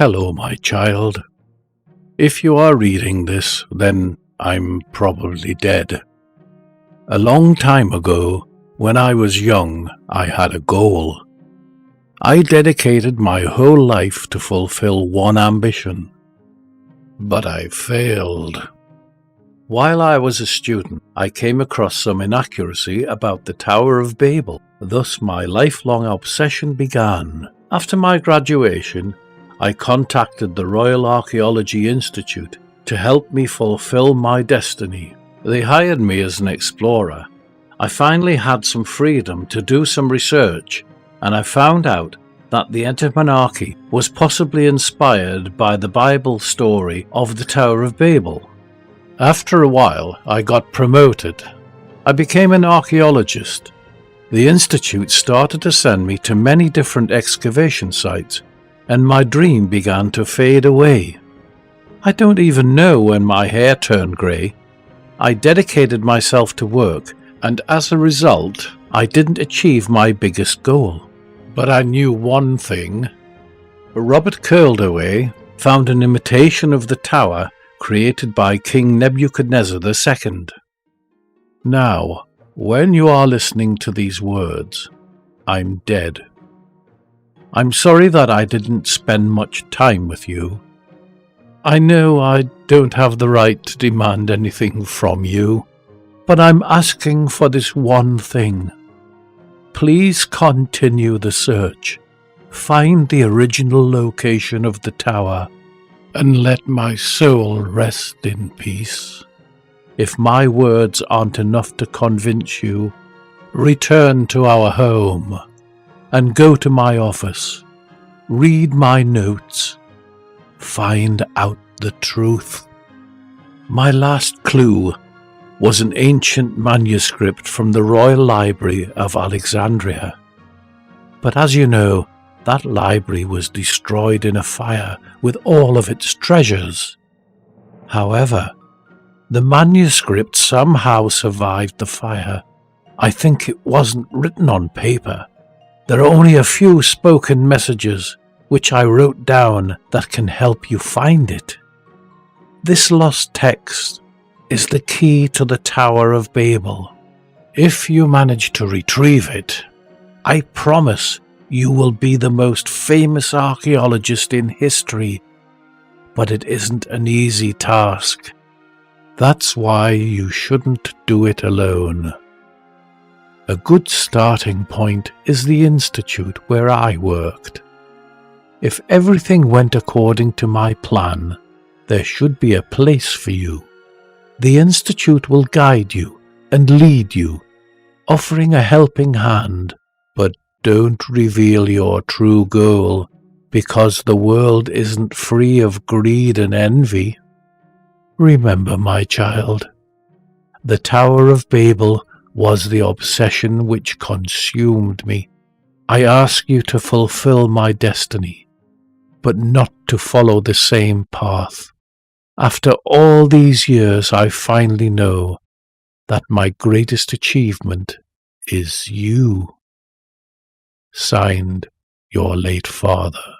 Hello, my child. If you are reading this, then I'm probably dead. A long time ago, when I was young, I had a goal. I dedicated my whole life to fulfill one ambition. But I failed. While I was a student, I came across some inaccuracy about the Tower of Babel. Thus my lifelong obsession began. After my graduation, I contacted the Royal Archaeology Institute to help me fulfill my destiny. They hired me as an explorer. I finally had some freedom to do some research, and I found out that the etymology was possibly inspired by the Bible story of the Tower of Babel. After a while, I got promoted. I became an archaeologist. The Institute started to send me to many different excavation sites, and my dream began to fade away. I don't even know when my hair turned grey. I dedicated myself to work, and as a result, I didn't achieve my biggest goal. But I knew one thing. Robert Curldaway found an imitation of the tower created by King Nebuchadnezzar II. Now, when you are listening to these words, I'm dead. I'm sorry that I didn't spend much time with you. I know I don't have the right to demand anything from you, but I'm asking for this one thing. Please continue the search, find the original location of the tower, and let my soul rest in peace. If my words aren't enough to convince you, return to our home and go to my office, read my notes, find out the truth. My last clue was an ancient manuscript from the Royal Library of Alexandria. But as you know, that library was destroyed in a fire with all of its treasures. However, the manuscript somehow survived the fire. I think it wasn't written on paper. There are only a few spoken messages which I wrote down that can help you find it. This lost text is the key to the Tower of Babel. If you manage to retrieve it, I promise you will be the most famous archaeologist in history. But it isn't an easy task. That's why you shouldn't do it alone. A good starting point is the institute where I worked. If everything went according to my plan, there should be a place for you. The institute will guide you and lead you, offering a helping hand, but don't reveal your true goal, because the world isn't free of greed and envy. Remember, my child, the Tower of Babel was the obsession which consumed me. I ask you to fulfill my destiny, but not to follow the same path. After all these years, I finally know that my greatest achievement is you. Signed, your late father.